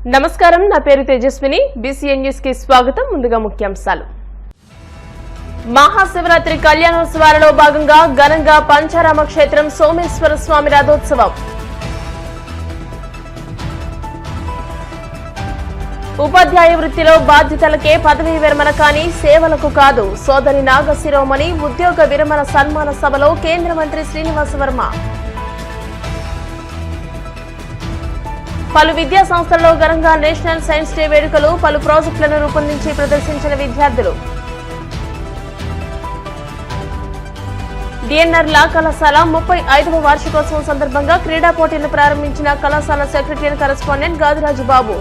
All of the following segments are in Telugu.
నమస్కారం, నా పేరు తేజస్విని. బీసీఎన్ న్యూస్ కి స్వాగతం. ముందుగా ముఖ్యాంశాలు. మహాశివరాత్రి కళ్యాణోత్సవాలలో భాగంగా ఘనంగా పంచారామ క్షేత్రం సోమేశ్వర స్వామి రథోత్సవం. ఉపాధ్యాయ వృత్తిలో బాధ్యతలకే పదవీ విరమణ కానీ సేవలకు కాదు. సోదరి నాగశిరోమణి ఉద్యోగ విరమణ సన్మాన సభలో కేంద్ర మంత్రి శ్రీనివాస వర్మ. పలు విద్యా సంస్థల్లో ఘనంగా నేషనల్ సైన్స్ డే వేడుకలు. పలు ప్రాజెక్టులను రూపొందించి ప్రదర్శించిన విద్యార్థులు. డిఎన్ఆర్ లా కళాశాల 35వ వార్షికోత్సవం సందర్భంగా క్రీడా పోటీలను ప్రారంభించిన కళాశాల సెక్రటరీ అండ్ కరెస్పాండెంట్ గాదిరాజు బాబు.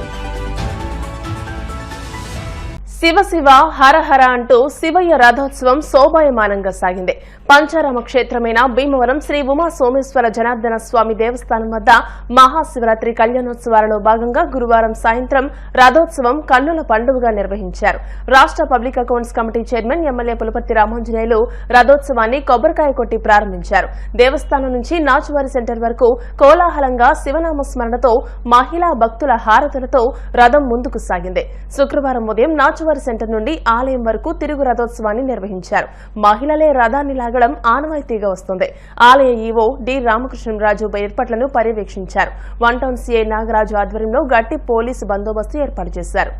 శివ శివ హర హర అంటూ శివయ్య రథోత్సవం శోభాయమానంగా సాగింది. పంచారామ క్షేత్రమైన భీమవరం శ్రీ ఉమా సోమేశ్వర జనార్దన స్వామి దేవస్థానం వద్ద మహాశివరాత్రి కళ్యాణోత్సవాలలో భాగంగా గురువారం సాయంత్రం రథోత్సవం కన్నుల పండుగగా నిర్వహించారు. రాష్ట public accounts committee chairman MLA Pulaparthi Ramanjaneyulu రథోత్సవాన్ని కొబ్బరికాయ కొట్టి ప్రారంభించారు. దేవస్థానం నుంచి నాచువారి సెంటర్ వరకు కోలాహలంగా శివనామస్మరణతో మహిళా భక్తుల హారతులతో రథం ముందుకు సాగింది. శుక్రవారం ఉదయం నాచువారి సెంటర్ నుండి ఆలయం వరకు తిరుగు రథోత్సవాన్ని నిర్వహించారు. మహిళలే రథాన్ని లాగడం ఆనవాయితీగా వస్తుంది. ఆలయ ఈవో డి రామకృష్ణరాజు ఏర్పాట్లను పర్యవేక్షించారు. వన్ టౌన్ సీఐ నాగరాజు ఆధ్వర్యంలో గట్టి పోలీసు బందోబస్తు ఏర్పాటు చేశారు.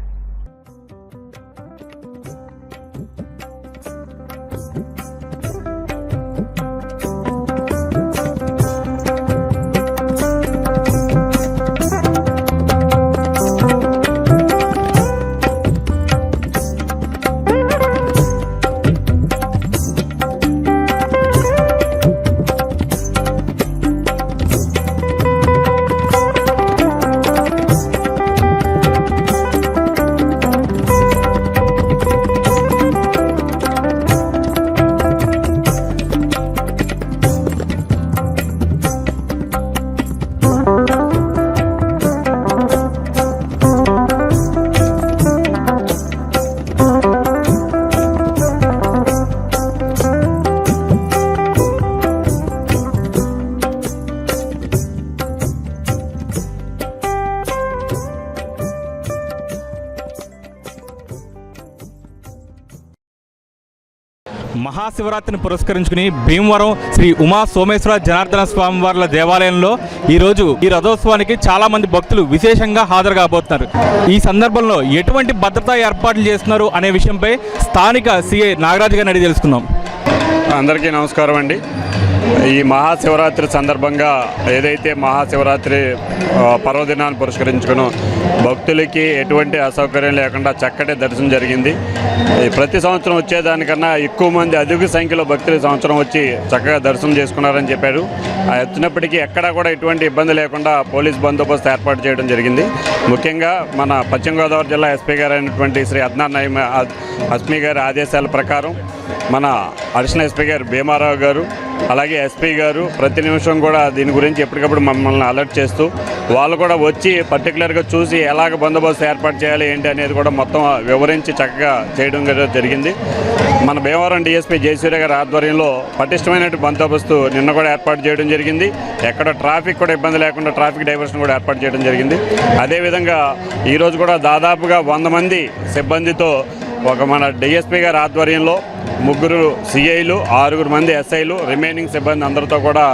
మహాశివరాత్రిని పురస్కరించుకుని భీమవరం శ్రీ ఉమా సోమేశ్వర జనార్దన స్వామి వార్ల దేవాలయంలో ఈరోజు ఈ రథోత్సవానికి చాలా మంది భక్తులు విశేషంగా హాజరు కాబోతున్నారు. ఈ సందర్భంలో ఎటువంటి భద్రతా ఏర్పాట్లు చేస్తున్నారు అనే విషయంపై స్థానిక సిఐ నాగరాజు గారిని అడిగి తెలుసుకుందాం. అందరికీ నమస్కారం అండి. ఈ మహాశివరాత్రి సందర్భంగా ఏదైతే మహాశివరాత్రి పర్వదినాన్ని పురస్కరించుకుని భక్తులకి ఎటువంటి అసౌకర్యం లేకుండా చక్కటి దర్శనం జరిగింది. ప్రతి సంవత్సరం వచ్చేదానికన్నా ఎక్కువ మంది అధిక సంఖ్యలో భక్తులు సంవత్సరం వచ్చి చక్కగా దర్శనం చేసుకున్నారని చెప్పారు. వచ్చినప్పటికీ ఎక్కడా కూడా ఎటువంటి ఇబ్బంది లేకుండా పోలీస్ బందోబస్తు ఏర్పాటు చేయడం జరిగింది. ముఖ్యంగా మన పశ్చిమ గోదావరి జిల్లా ఎస్పీ గారు అయినటువంటి శ్రీ అద్నాన్ నయీం ఎస్పీ గారి ఆదేశాల ప్రకారం మన అడిషనల్ ఎస్పీ గారు భీమారావు గారు అలాగే ఎస్పీ గారు ప్రతి నిమిషం కూడా దీని గురించి ఎప్పటికప్పుడు మమ్మల్ని అలర్ట్ చేస్తూ వాళ్ళు కూడా వచ్చి పర్టికులర్గా చూసి ఎలాగ బందోబస్తు ఏర్పాటు చేయాలి ఏంటి అనేది కూడా మొత్తం వివరించి చక్కగా చేయడం జరిగింది. మన భీమవరం డిఎస్పీ జయసూర్య గారి ఆధ్వర్యంలో పటిష్టమైన బందోబస్తు నిన్న కూడా ఏర్పాటు చేయడం జరిగింది. ఎక్కడ ట్రాఫిక్ కూడా ఇబ్బంది లేకుండా ట్రాఫిక్ డైవర్షన్ కూడా ఏర్పాటు చేయడం జరిగింది. అదేవిధంగా ఈరోజు కూడా దాదాపుగా 100 మంది సిబ్బందితో మన డిఎస్పీ గారి ఆధ్వర్యంలో 3 సిఐలు 6 మంది ఎస్ఐలు రిమైనింగ్ సిబ్బంది అందరితో కూడా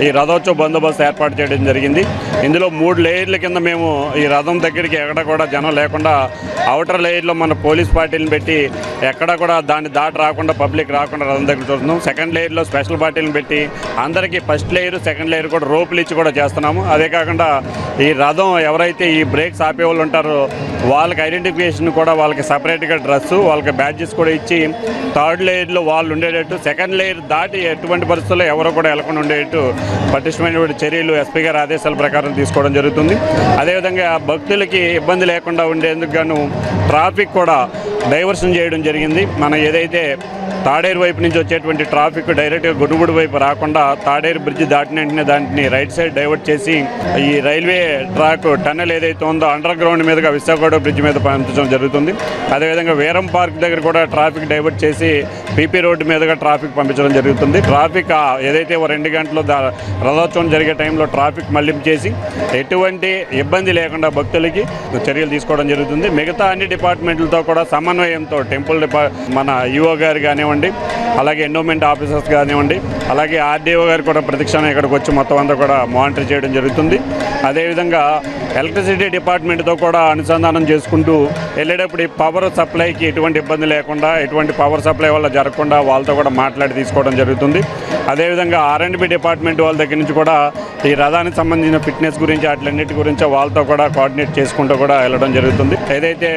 ఈ రథోత్సవ బందోబస్తు ఏర్పాటు చేయడం జరిగింది. ఇందులో 3 లేయర్ల కింద మేము ఈ రథం దగ్గరికి ఎక్కడ కూడా జనం లేకుండా అవుటర్ లేయర్లో మన పోలీస్ పార్టీలను పెట్టి ఎక్కడ కూడా దాన్ని దాటి రాకుండా పబ్లిక్ రాకుండా రథం దగ్గర చూస్తున్నాం. సెకండ్ లేయర్లో స్పెషల్ పార్టీలను పెట్టి అందరికీ ఫస్ట్ లేయర్ సెకండ్ లేయర్ కూడా రోపులు ఇచ్చి కూడా చేస్తున్నాము. అదే కాకుండా ఈ రథం ఎవరైతే ఈ బ్రేక్స్ ఆపే వాళ్ళు ఉంటారో వాళ్ళకి ఐడెంటిఫికేషన్ కూడా వాళ్ళకి సపరేట్గా డ్రెస్సు వాళ్ళకి బ్యాడ్జెస్ కూడా ఇచ్చి థర్డ్ లేయర్లో వాళ్ళు ఉండేటట్టు సెకండ్ లేయర్ దాటి ఎటువంటి పరిస్థితుల్లో ఎవరో కూడా వెళ్లకుండా ఉండేటట్టు పటిష్టమైనటువంటి చర్యలు ఎస్పీ గారి ఆదేశాల ప్రకారం తీసుకోవడం జరుగుతుంది. అదేవిధంగా భక్తులకి ఇబ్బంది లేకుండా ఉండేందుకు గాను ట్రాఫిక్ కూడా డైవర్షన్ చేయడం జరిగింది. మనం ఏదైతే తాడేరు వైపు నుంచి వచ్చేటువంటి ట్రాఫిక్ డైరెక్ట్గా గుడుగుడు వైపు రాకుండా తాడేరు బ్రిడ్జ్ దాటిన వెంటనే దాన్ని రైట్ సైడ్ డైవర్ట్ చేసి ఈ రైల్వే ట్రాక్ టన్నెల్ ఏదైతే ఉందో అండర్ గ్రౌండ్ మీదుగా విశాఖపట్నం బ్రిడ్జ్ మీద పంపించడం జరుగుతుంది. అదేవిధంగా వీరం పార్క్ దగ్గర కూడా ట్రాఫిక్ డైవర్ట్ చేసి పీపీ రోడ్డు మీదుగా ట్రాఫిక్ పంపించడం జరుగుతుంది. ట్రాఫిక్ ఏదైతే 2 గంటలు రథోత్సవం జరిగే టైంలో ట్రాఫిక్ మళ్లింపు చేసి ఎటువంటి ఇబ్బంది లేకుండా భక్తులకి చర్యలు తీసుకోవడం జరుగుతుంది. మిగతా అన్ని డిపార్ట్మెంట్లతో కూడా సమన్వయంతో టెంపుల్ మన ఈఓ గారు కానివ్వండి, అలాగే ఎండోమెంట్ ఆఫీసర్స్ కానివ్వండి, అలాగే ఆర్డీఓ గారు కూడా ప్రతిక్షణం ఇక్కడికి వచ్చి మొత్తం అంతా కూడా మానిటర్ చేయడం జరుగుతుంది. అదేవిధంగా ఎలక్ట్రిసిటీ డిపార్ట్మెంట్తో కూడా అనుసంధానం చేసుకుంటూ వెళ్ళేటప్పుడు ఈ పవర్ సప్లైకి ఎటువంటి ఇబ్బంది లేకుండా, ఎటువంటి పవర్ సప్లై వల్ల జరగకుండా వాళ్ళతో కూడా మాట్లాడి తీసుకోవడం జరుగుతుంది. అదేవిధంగా R&B డిపార్ట్మెంట్ వాళ్ళ దగ్గర నుంచి కూడా ఈ రథానికి సంబంధించిన ఫిట్నెస్ గురించి అట్లన్నిటి గురించి వాళ్ళతో కూడా కోఆర్డినేట్ చేసుకుంటూ కూడా వెళ్ళడం జరుగుతుంది. ఏదైతే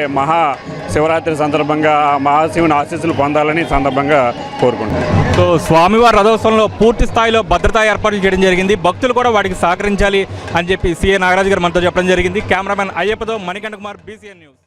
శివరాత్రి సందర్భంగా మహాశివుని ఆశీస్సులు పొందాలని సందర్భంగా కోరుకుంటున్నాను. సో స్వామివారి రథోత్సవంలో పూర్తి స్థాయిలో భద్రతా ఏర్పాట్లు చేయడం జరిగింది. భక్తులు కూడా వాటికి సహకరించాలి అని చెప్పి సిఏ నాగరాజు గారు మనతో చెప్పడం జరిగింది. కెమెరామెన్ అయ్యప్పతో మణికంఠ కుమార్, BCN న్యూస్.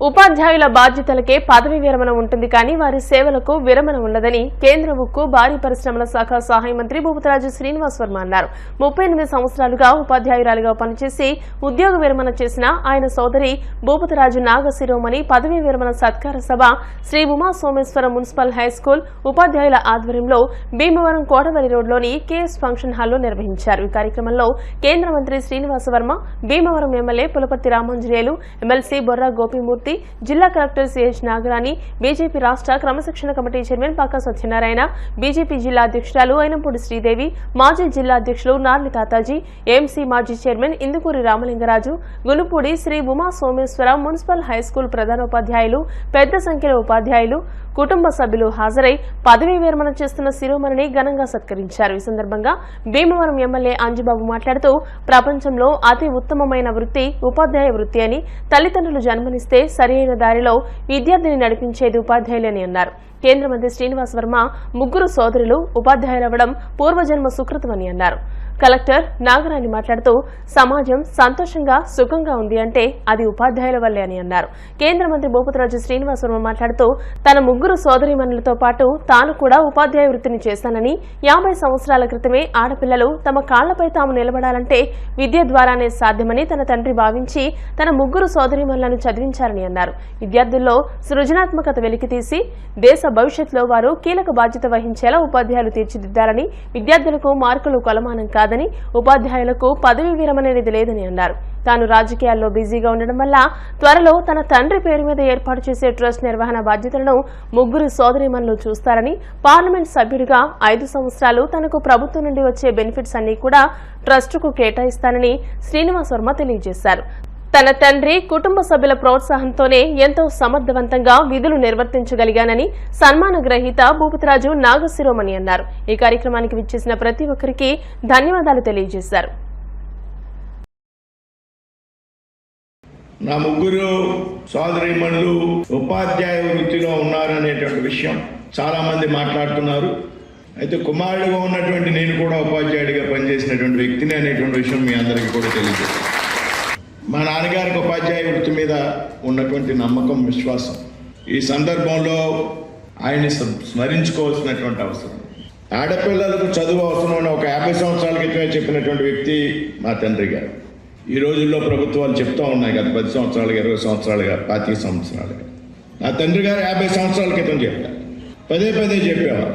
ఉపాధ్యాయుల బాధ్యతలకే పదవి విరమణ ఉంటుంది కానీ వారి సేవలకు విరమణ ఉండదని కేంద్ర ఉక్కు భారీ పరిశ్రమల శాఖ సహాయ మంత్రి భూపతిరాజు శ్రీనివాస్ వర్మ అన్నారు. 38 సంవత్సరాలుగా ఉపాధ్యాయురాలిగా పనిచేసి ఉద్యోగ విరమణ చేసిన ఆయన సోదరి భూపతిరాజు నాగశిరోమణి పదవీ విరమణ సత్కార సభ శ్రీ ఉమా సోమేశ్వర మున్సిపల్ హైస్కూల్ ఉపాధ్యాయుల ఆధ్వర్యంలో భీమవరం కోటవల్లి రోడ్లోని కేఎస్ ఫంక్షన్ హాల్లో నిర్వహించారు. ఈ కార్యక్రమంలో కేంద్ర మంత్రి శ్రీనివాస వర్మ, భీమవరం ఎమ్మెల్యే పులపర్తి రామాంజనేయులు, ఎమ్మెల్సీ బొర్రా గోపిమూర్తి, జిల్లా కలెక్టర్ సిహెచ్ నాగరాణి, బీజేపీ రాష్ట్ర క్రమశిక్షణ కమిటీ చైర్మన్ పక్క సత్యనారాయణ, బీజేపీ జిల్లా అధ్యక్షురాలు అయినంపూడి శ్రీదేవి, మాజీ జిల్లా అధ్యక్షులు నార్లి తాతాజీ, ఏఎంసీ మాజీ chairman Indukuri Ramalingaraju, Gunupudi Sri Uma Someswara municipal high school ప్రధానోపాధ్యాయులు, పెద్ద సంఖ్యలో ఉపాధ్యాయులు, కుటుంబ సభ్యులు హాజరై పదవీ విరమణ చేస్తున్న శిరోమణిని ఘనంగా సత్కరించారు. ఈ సందర్భంగా భీమవరం ఎమ్మెల్యే అంజుబాబు మాట్లాడుతూ ప్రపంచంలో అతి ఉత్తమమైన వృత్తి ఉపాధ్యాయ వృత్తి అని, తల్లిదండ్రులు జన్మనిస్తే సరియైన దారిలో విద్యార్థిని నడిపించేది ఉపాధ్యాయులని అన్నారు. కేంద్ర మంత్రి శ్రీనివాస్ వర్మ ముగ్గురు సోదరులు ఉపాధ్యాయులవ్వడం పూర్వజన్మ సుకృతమని అన్నారు. కలెక్టర్ నాగరాణి మాట్లాడుతూ సమాజం సంతోషంగా సుఖంగా ఉంది అంటే అది ఉపాధ్యాయుల వల్లే అని అన్నారు. కేంద్ర మంత్రి భూపతిరాజు శ్రీనివాస్ వర్మ మాట్లాడుతూ తన ముగ్గురు సోదరీమణులతో పాటు తాను కూడా ఉపాధ్యాయ వృత్తిని చేశానని, 50 సంవత్సరాల క్రితమే ఆడపిల్లలు తమ కాళ్లపై తాము నిలబడాలంటే విద్య ద్వారానే సాధ్యమని తన తండ్రి భావించి తన ముగ్గురు సోదరీమణులను చదివించారని అన్నారు. విద్యార్థుల్లో సృజనాత్మకత వెలికితీసి దేశ భవిష్యత్తులో వారు కీలక బాధ్యత వహించేలా ఉపాధ్యాయులు తీర్చిదిద్దారని, విద్యార్థులకు మార్కులు కొలమానం కాదని, ఉపాధ్యాయులకు పదవీ విరమణ అనేది లేదని అన్నారు. తాను రాజకీయాల్లో బిజీగా ఉండడం వల్ల త్వరలో తన తండ్రి పేరు మీద ఏర్పాటు చేసే ట్రస్ట్ నిర్వహణ బాధ్యతలను ముగ్గురు సోదరీమణులు చూస్తారని, పార్లమెంట్ సభ్యుడిగా 5 సంవత్సరాలు తనకు ప్రభుత్వం నుండి వచ్చే బెనిఫిట్స్ అన్ని కూడా ట్రస్టుకు కేటాయిస్తానని శ్రీనివాస్ వర్మ తెలియజేశారు. తన తండ్రి కుటుంబ సభ్యుల ప్రోత్సాహంతోనే ఎంతో సమర్థవంతంగా విధులు నిర్వర్తించగలిగానని సన్మాన గ్రహీత భూపతిరాజు నాగశిరోమణి అన్నారు. ఈ కార్యక్రమానికి విచ్చేసిన ప్రతి ఒక్కరికి ధన్యవాదాలు తెలియజేశారు. నా ముగ్గురు సోదరీమణులు ఉపాధ్యాయ వృత్తిలో ఉన్నారనేటువంటి విషయం చాలా మంది మాట్లాడుతున్నారు. అయితే కుమారుడిగా ఉన్నటువంటి నేను కూడా ఉపాధ్యాయుడిగా పనిచేసినటువంటి వ్యక్తిని అనేటువంటి విషయం మీ అందరికీ కూడా తెలియజేస్తాను. మా నాన్నగారికి ఉపాధ్యాయ వృత్తి మీద ఉన్నటువంటి నమ్మకం, విశ్వాసం ఈ సందర్భంలో ఆయన్ని స్మరించుకోవాల్సినటువంటి అవసరం. ఆడపిల్లలకు చదువు అవసరం అని ఒక 50 సంవత్సరాల క్రితమే చెప్పినటువంటి వ్యక్తి మా తండ్రి గారు. ఈ రోజుల్లో ప్రభుత్వాలు చెప్తూ ఉన్నాయి కదా, 10 సంవత్సరాలుగా, 20 సంవత్సరాలుగా, 25 సంవత్సరాలుగా. నా తండ్రి గారు 50 సంవత్సరాల క్రితం చెప్పారు, పదే చెప్పేవారు.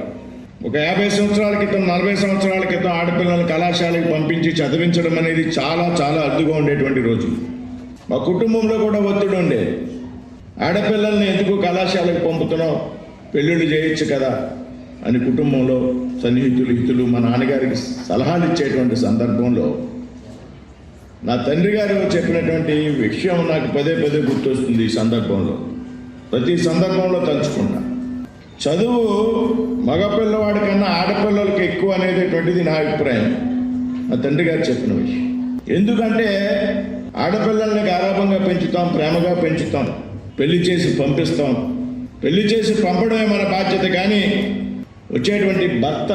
ఒక 50 సంవత్సరాల క్రితం, 40 సంవత్సరాల క్రితం ఆడపిల్లలను కళాశాలకు పంపించి చదివించడం అనేది చాలా అరుదుగా ఉండేటువంటి రోజులు. మా కుటుంబంలో కూడా ఒత్తిడి ఉండేది. ఆడపిల్లల్ని ఎందుకు కళాశాలకు పంపుతున్నాం, పెళ్ళిళ్ళు చేయొచ్చు కదా అని కుటుంబంలో సన్నిహితులు, హితులు మా నాన్నగారికి సలహాలు ఇచ్చేటువంటి సందర్భంలో నా తండ్రి గారు చెప్పినటువంటి విషయం నాకు పదే గుర్తొస్తుంది. ఈ సందర్భంలో ప్రతి సందర్భంలో తలుచుకున్నా. చదువు మగపిల్లవాడి కన్నా ఆడపిల్లలకి ఎక్కువ అనేటటువంటిది నా అభిప్రాయం. మా తండ్రి గారు చెప్పిన విషయం. ఎందుకంటే ఆడపిల్లల్ని గారాభంగా పెంచుతాం, ప్రేమగా పెంచుతాం, పెళ్లి చేసి పంపిస్తాం. పెళ్లి చేసి పంపడమే మన బాధ్యత. కానీ వచ్చేటువంటి భర్త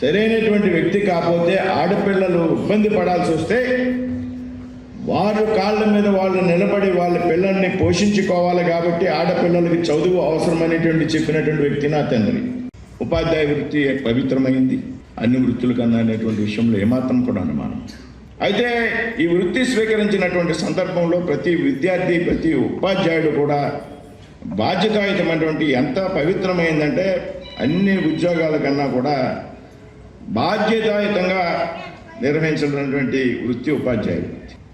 సరైనటువంటి వ్యక్తి కాకపోతే ఆడపిల్లలు ఇబ్బంది పడాల్సి వస్తే వారు కాళ్ళ మీద వాళ్ళు నిలబడి వాళ్ళ పిల్లల్ని పోషించుకోవాలి. కాబట్టి ఆడపిల్లలకి చదువు అవసరమైనటువంటి చెప్పినటువంటి వ్యక్తి నా తండ్రి. ఉపాధ్యాయ వృత్తి పవిత్రమైంది అన్ని వృత్తుల కన్నా అనేటువంటి విషయంలో ఏమాత్రం కూడా అనుమానం. అయితే ఈ వృత్తి స్వీకరించినటువంటి సందర్భంలో ప్రతి విద్యార్థి, ప్రతి ఉపాధ్యాయుడు కూడా బాధ్యతాయుతమైనటువంటి, ఎంత పవిత్రమైందంటే అన్ని ఉద్యోగాల కన్నా కూడా బాధ్యతాయుతంగా నిర్వహించినటువంటి వృత్తి ఉపాధ్యాయుడు.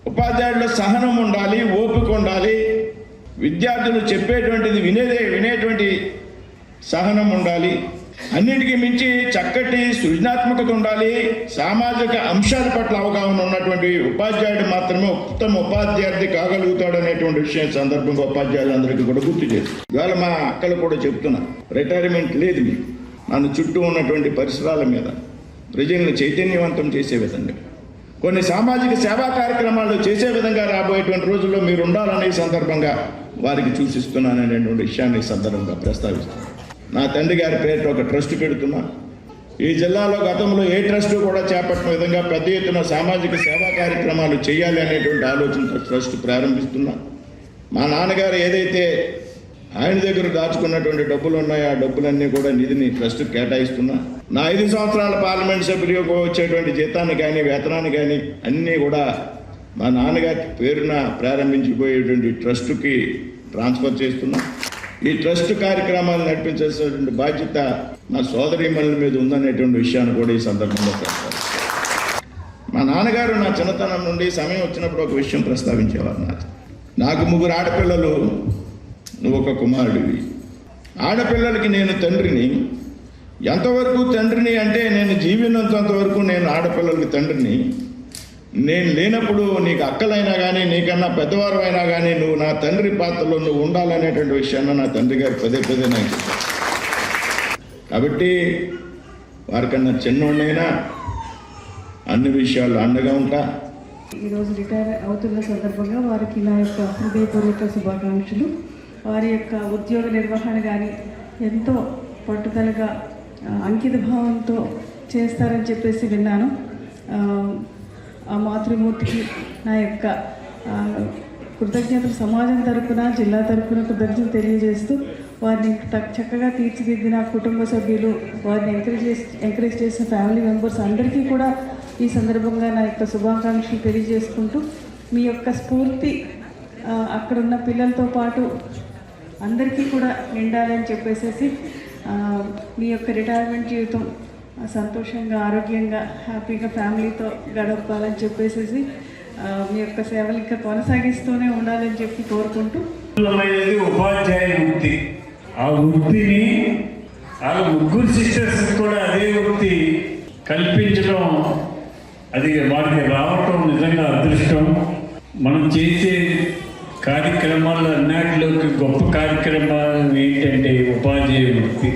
ఉపాధ్యాయుల్లో సహనం ఉండాలి, ఓపిక ఉండాలి, విద్యార్థులు చెప్పేటువంటిది వినేటువంటి సహనం ఉండాలి. అన్నిటికీ మించి చక్కటి సృజనాత్మకత ఉండాలి. సామాజిక అంశాల పట్ల అవగాహన ఉన్నటువంటి ఉపాధ్యాయుడు మాత్రమే ఉత్తమ ఉపాధ్యాయుడు కాగలుగుతాడు అనేటువంటి విషయం సందర్భంగా ఉపాధ్యాయులందరికీ కూడా గుర్తు చేస్తారు. ఇవాళ మా అక్కలు కూడా చెప్తున్నా, రిటైర్మెంట్ లేదు మీకు. నన్ను చుట్టూ ఉన్నటువంటి పరిసరాల మీద ప్రజలను చైతన్యవంతం చేసే విధంగా, కొన్ని సామాజిక సేవా కార్యక్రమాలు చేసే విధంగా రాబోయేటువంటి రోజుల్లో మీరు ఉండాలనే సందర్భంగా వారికి సూచిస్తున్నాననేటువంటి విషయాన్ని సందర్భంగా ప్రస్తావిస్తున్నాను. నా తండ్రి గారి పేరిట ఒక ట్రస్ట్ పెడుతున్నా. ఈ జిల్లాలో గతంలో ఏ ట్రస్ట్ కూడా చేపట్టిన విధంగా పెద్ద ఎత్తున సామాజిక సేవా కార్యక్రమాలు చేయాలి అనేటువంటి ఆలోచనతో ట్రస్ట్ ప్రారంభిస్తున్నా. మా నాన్నగారు ఏదైతే ఆయన దగ్గర దాచుకున్నటువంటి డబ్బులు ఉన్నాయో ఆ డబ్బులన్నీ కూడా నిధిని ట్రస్ట్ కేటాయిస్తున్నా. నా 5 సంవత్సరాల పార్లమెంట్ సభ్యులకు వచ్చేటువంటి జీతాన్ని కానీ, వేతనాన్ని కానీ అన్నీ కూడా మా నాన్నగారి పేరున ప్రారంభించిపోయేటువంటి ట్రస్టుకి ట్రాన్స్ఫర్ చేస్తున్నా. ఈ ట్రస్ట్ కార్యక్రమాలు నడిపించాల్సినటువంటి బాధ్యత మా సోదరీమణుల మీద ఉందనేటువంటి విషయాన్ని కూడా ఈ సందర్భంలో ప్రస్తావిస్తాను. మా నాన్నగారు నా చిన్నతనం నుండి సమయం వచ్చినప్పుడు ఒక విషయం ప్రస్తావించేవారు. నాకు 3 ఆడపిల్లలు, నువ్వు ఒక కుమారుడివి. ఆడపిల్లలకి నేను తండ్రిని. ఎంతవరకు తండ్రిని అంటే నేను జీవినంత వరకు నేను ఆడపిల్లలకి తండ్రిని. నేను లేనప్పుడు నీకు అక్కలైనా కానీ నీకన్నా పెద్దవారు అయినా కానీ నువ్వు నా తండ్రి పాత్రలో నువ్వు ఉండాలనేటువంటి విషయాన్ని నా తండ్రి గారు పదే నాకు చెప్పారు. కాబట్టి వారికన్నా చిన్నోడైనా అన్ని విషయాలు అండగా ఉంటా. ఈరోజు రిటైర్ అవుతున్న సందర్భంగా వారికి నా యొక్క హృదయపూర్వక శుభాకాంక్షలు. వారి యొక్క ఉద్యోగ నిర్వహణ కానీ ఎంతో పట్టుదలగా అంకిత భావంతో చేస్తారని చెప్పేసి విన్నాను. ఆ మాతృమూర్తికి నా యొక్క కృతజ్ఞతలు సమాజం తరపున జిల్లా తరపున కృతజ్ఞతలు తెలియజేస్తూ వారిని చక్కగా తీర్చిదిద్దిన కుటుంబ సభ్యులు, వారిని ఎంకరేజ్ చేసిన ఫ్యామిలీ మెంబర్స్ అందరికీ కూడా ఈ సందర్భంగా నా యొక్క శుభాకాంక్షలు తెలియజేసుకుంటూ మీ యొక్క స్ఫూర్తి అక్కడున్న పిల్లలతో పాటు అందరికీ కూడా నిండాలని చెప్పేసి మీ యొక్క రిటైర్మెంట్ జీవితం సంతోషంగా ఆరోగ్యంగా హ్యాపీగా ఫ్యామిలీతో గడపాలని చెప్పేసి మీ యొక్క సేవలు ఇంకా కొనసాగిస్తూనే ఉండాలని చెప్పి కోరుకుంటూ ఉపాధ్యాయ వృత్తి. ఆ వృత్తిని వాళ్ళ ముగ్గురు సిస్టర్స్ కూడా అదే వృత్తి కల్పించడం, అది వారికి రావటం నిజంగా అదృష్టం. మనం చేసే కార్యక్రమాలు అన్నిటిలోకి గొప్ప కార్యక్రమాలు ఏంటంటే ఉపాధ్యాయ వృత్తి.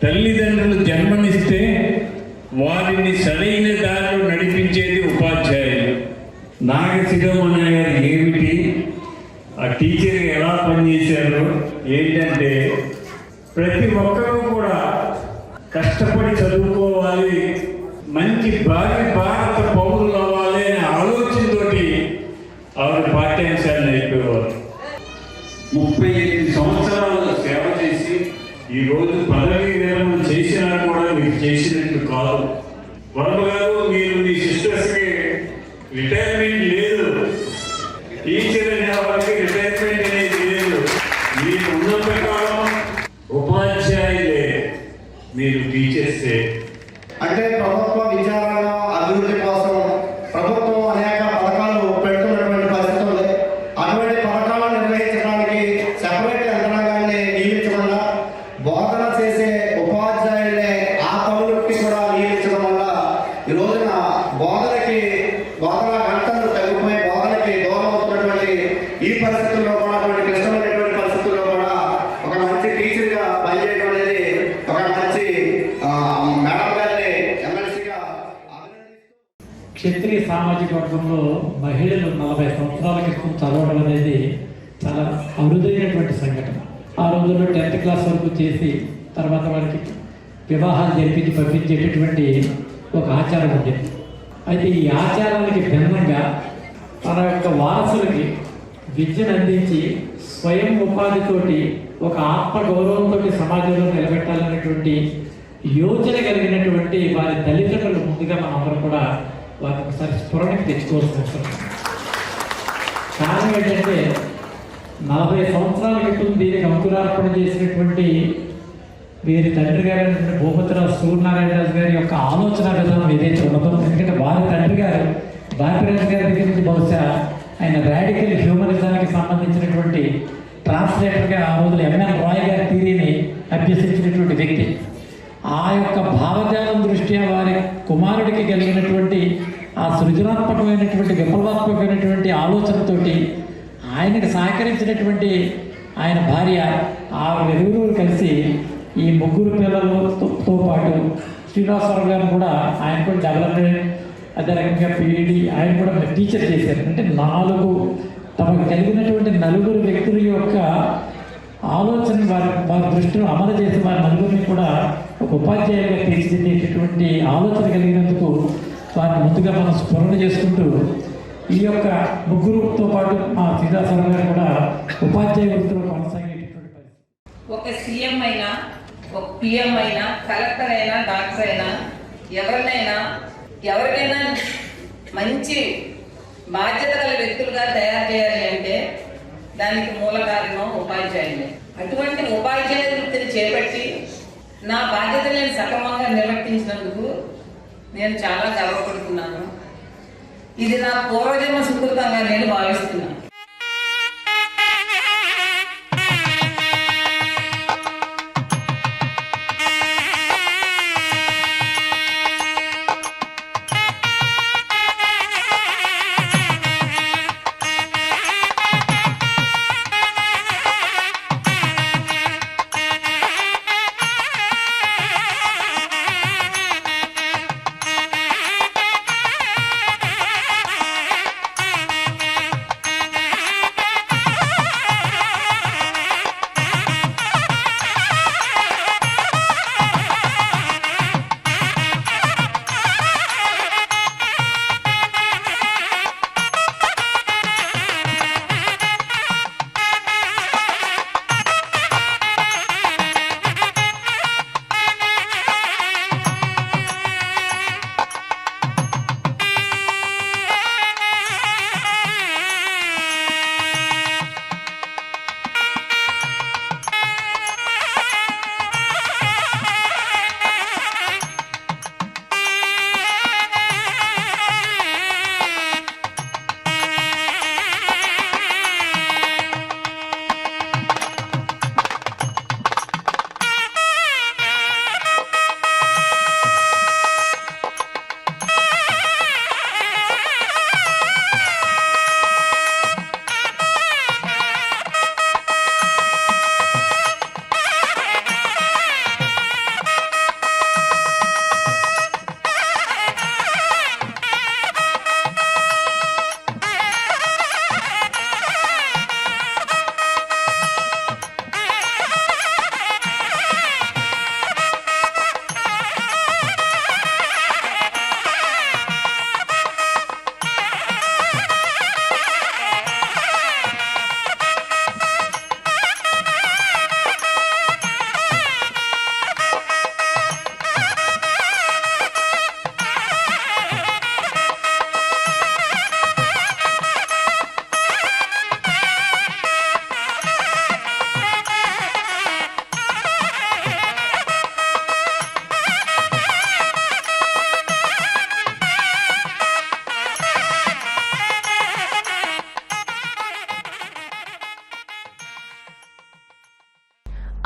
తల్లిదండ్రులు జన్మనిస్తే వారిని సరైన దారిలో నడిపించేది ఉపాధ్యాయులు. నాగశిరోమణి గారు ఏమిటి, ఆ టీచర్ ఎలా పనిచేశారు ఏంటంటే ప్రతి ఒక్కరూ కూడా కష్టపడి చదువుకోవాలి, మంచి భారత పౌరులు అవ్వాలి అనే ఆలోచనతోటి ఆవిడ పాఠ్యాంశాలు నేర్పేవారు. 38 సంవత్సరాలు సేవ చేసి ఈరోజు పదవీ విరమణ చేసినా కూడా మీరు చేసినట్టు కాదు. వర్మ గారు, మీరు మీ సిస్టర్స్కి రిటైర్మెంట్ లేదు, టీచర్ అనే వారికి రిటైర్మెంట్ అనేది లేదు. మీరు ఉన్నంత కాలం ఉపాధ్యాయులే, మీరు టీచర్సే. అంటే ప్రభుత్వ విచారణ అభివృద్ధి కోసం ప్రభుత్వం అనేక పథకాలు పెడుతున్నటువంటి పరిస్థితులు. అటువంటి పథకాలను నిర్వహించడానికి సెపరేట్ యంత్రాంగాన్ని నియమించకుండా బోధన చేసే ఉపాధ్యాయులనే ఆ పనులకి కూడా నియమించడం వల్ల ఈ రోజున బోధన గంటలు తగ్గిపోయి బోధనకి దూరం అవుతున్నటువంటి ఈ పరిస్థితుల్లో కూడా, అటువంటి క్లిష్టమైనటువంటి పరిస్థితుల్లో కూడా ఒక మంచి టీచర్గా పనిచేయడం అనేది ఒక మంచి మేడం గారిని ఎమ్మెల్సీగా క్షత్రియ సామాజిక వర్గంలో మహిళలు 40 సంవత్సరాల క్రితం చదవడం అనేది చాలా అరుదైనటువంటి సంఘటన. ఆ రోజుల్లో 10th క్లాస్ వరకు చేసి తర్వాత వారికి వివాహాలు జరిపించి పంపించేటటువంటి ఒక ఆచారం ఉండేది. అయితే ఈ ఆచారానికి భిన్నంగా తన యొక్క వారసులకి విద్యను అందించి స్వయం ఉపాధితోటి ఒక ఆత్మగౌరవంతో సమాజంలో నిలబెట్టాలనేటువంటి యోచన కలిగినటువంటి వారి తల్లిదండ్రులు ముందుగా మనందరం కూడా వారికి ఒకసారి స్ఫురణకి తెచ్చుకోవాల్సి వస్తుంది. కారణం ఏంటంటే 40 సంవత్సరాల క్రితం దీనికి అంకురార్పణ చేసినటువంటి వీరి తండ్రి గారు భూపతిరాజు సూర్యనారాయణరాజు గారి యొక్క ఆలోచన విధానం ఏదైతే ఉన్నదో, ఎందుకంటే వారి తండ్రి గారు భారతరాజు గారి దగ్గర నుంచి బహుశా ఆయన రాడికల్ హ్యూమనిజానికి సంబంధించినటువంటి ట్రాన్స్లేటర్గా ఆ రోజులు ఎంఎన్ రాయ్ గారి థియరీని అభ్యసించినటువంటి వ్యక్తి. ఆ యొక్క భావజాలం దృష్ట్యా వారి కుమారుడికి కలిగినటువంటి ఆ సృజనాత్మకమైనటువంటి విప్లవాత్మకమైనటువంటి ఆలోచనతోటి ఆయనకు సహకరించినటువంటి ఆయన భార్య వీరిరువురు కలిసి ఈ ముగ్గురు పిల్లలతో పాటు శ్రీనివాసరావు గారు కూడా ఆయన కూడా డెవలప్మెంట్, అదే రకంగా పీఈడి ఆయన కూడా టీచర్ చేశారు. అంటే తమకు కలిగినటువంటి 4 వ్యక్తుల యొక్క ఆలోచన వారి దృష్టిలో అమలు చేసి వారి 4 కూడా ఒక ఉపాధ్యాయులుగా తీర్చిదిద్దేటటువంటి ఆలోచన కలిగినందుకు వారిని ముందుగా మనం స్మరణ చేసుకుంటూ ఈ యొక్క ముగ్గురుతో పాటు మా శ్రీనివాసరావు గారు కూడా ఉపాధ్యాయ వృత్తిలో కొనసాగేటటువంటి పరిస్థితి. ఒక సీఎం అయినా, ఒక పిఎం అయినా, కలెక్టర్ అయినా, డాక్టర్ అయినా, ఎవరికైనా మంచి బాధ్యత గల వ్యక్తులుగా తయారు చేయాలి అంటే దానికి మూల కారణం ఉపాధ్యాయులే. అటువంటి ఉపాధ్యాయ వృత్తిని చేపట్టి నా బాధ్యతలను సక్రమంగా నిర్వర్తించినందుకు నేను చాలా గర్వపడుతున్నాను. ఇది నా పూర్వజన్మ సుకృతంగా నేను భావిస్తున్నాను.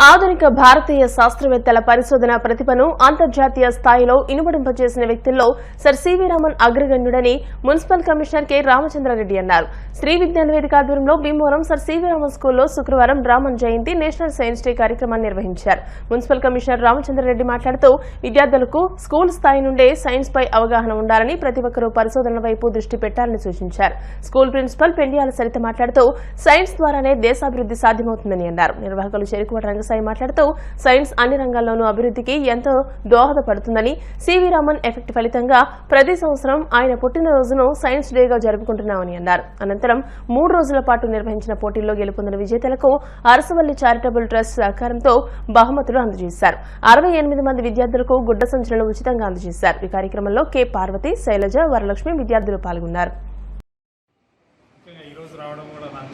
ఆధునిక భారతీయ శాస్త్రవేత్తల పరిశోధన ప్రతిభను అంతర్జాతీయ స్థాయిలో ఇనుమడింపజేసిన వ్యక్తుల్లో సర్ సివి రామన్ అగ్రగణ్యుడని మున్సిపల్ కమిషనర్ కె రామచంద్రారెడ్డి అన్నారు. శ్రీ విజ్ఞాన వేదిక ఆధ్వర్యంలో భీమవరం సర్ సివి రామన్ స్కూల్లో శుక్రవారం రామన్ జయంతి నేషనల్ సైన్స్ డే కార్యక్రమాన్ని నిర్వహించారు. మున్సిపల్ కమిషనర్ రామచంద్రారెడ్డి మాట్లాడుతూ విద్యార్థులకు స్కూల్ స్థాయి నుండే సైన్స్ పై అవగాహన ఉండాలని, ప్రతి ఒక్కరూ పరిశోధనల వైపు దృష్టి పెట్టాలని సూచించారు. స్కూల్ ప్రిన్సిపల్ పెండియాల సరిత మాట్లాడుతూ సైన్స్ ద్వారానే దేశాభివృద్ధి సాధ్యమవుతుందని అన్నారు. నిర్వాహకులు చెరుకువాడ రంగసాయి మాట్లాడుతూ సైన్స్ అన్ని రంగాల్లోనూ అభివృద్ధికి ఎంతో దోహదపడుతుందని, సివి రామన్ ఎఫెక్ట్ ఫలితంగా ప్రతి సంవత్సరం ఆయన పుట్టినరోజును సైన్స్ డేగా జరుపుకుంటున్నామని అన్నారు. అనంతరం 3 రోజుల పాటు నిర్వహించిన పోటీల్లో గెలుపొందిన విజేతలకు అరసవల్లి చారిటబుల్ ట్రస్ట్ సహకారంతో బహుమతులు అందజేశారు. 68 మంది విద్యార్థులకు గుడ్డ సంచులను ఉచితంగా అందజేశారు. ఈ కార్యక్రమంలో కె పార్వతి, శైలజ, వరలక్ష్మి విద్యార్థులు పాల్గొన్నారు.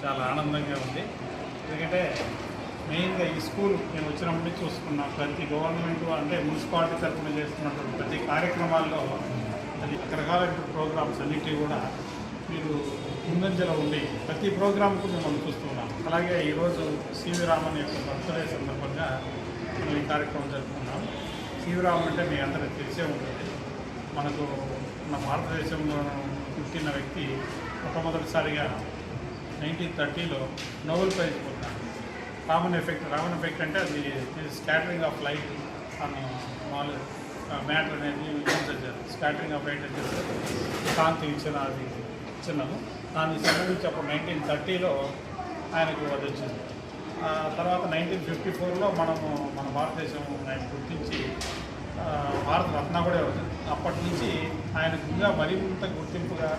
చాలా ఆనందంగా ఉంది. ఎందుకంటే మెయిన్గా ఈ స్కూల్ నేను వచ్చినప్పటి నుంచి చూసుకున్నా ప్రతి గవర్నమెంట్ అంటే మున్సిపాలిటీ తరఫున చేస్తున్నటువంటి ప్రతి కార్యక్రమాల్లో అది రకరకాల ప్రోగ్రామ్స్ అన్నిటికీ కూడా మీరు ముందంజలో ఉండి ప్రతి ప్రోగ్రాంకు మేము చూస్తున్నాం. అలాగే ఈరోజు సివి రామన్ యొక్క బర్త్డే సందర్భంగా మేము ఈ కార్యక్రమం జరుపుకున్నాం. సివి రామన్ అంటే మీ అందరికీ తెలిసే ఉంటుంది. మనకు మన భారతదేశంలో పుట్టిన వ్యక్తి మొట్టమొదటిసారిగా 1930లో నోబెల్ ప్రైజ్ పొందారు. రామన్ ఎఫెక్ట్ అంటే అది స్కాటరింగ్ ఆఫ్ లైట్ అన్న మ్యాటర్ అనేది విజయించారు. స్కాటరింగ్ ఆఫ్ లైట్ అంటే కాంతి ఇచ్చిన అది ఇచ్చినాము. దాన్ని సంబంధించి అప్పుడు 1930లో ఆయనకు అది వచ్చింది. తర్వాత 1954లో మన భారతదేశం ఆయన గుర్తించి భారత రత్న కూడా వచ్చింది. అప్పటి నుంచి ఆయనకు ఇంకా మరింత గుర్తింపుగా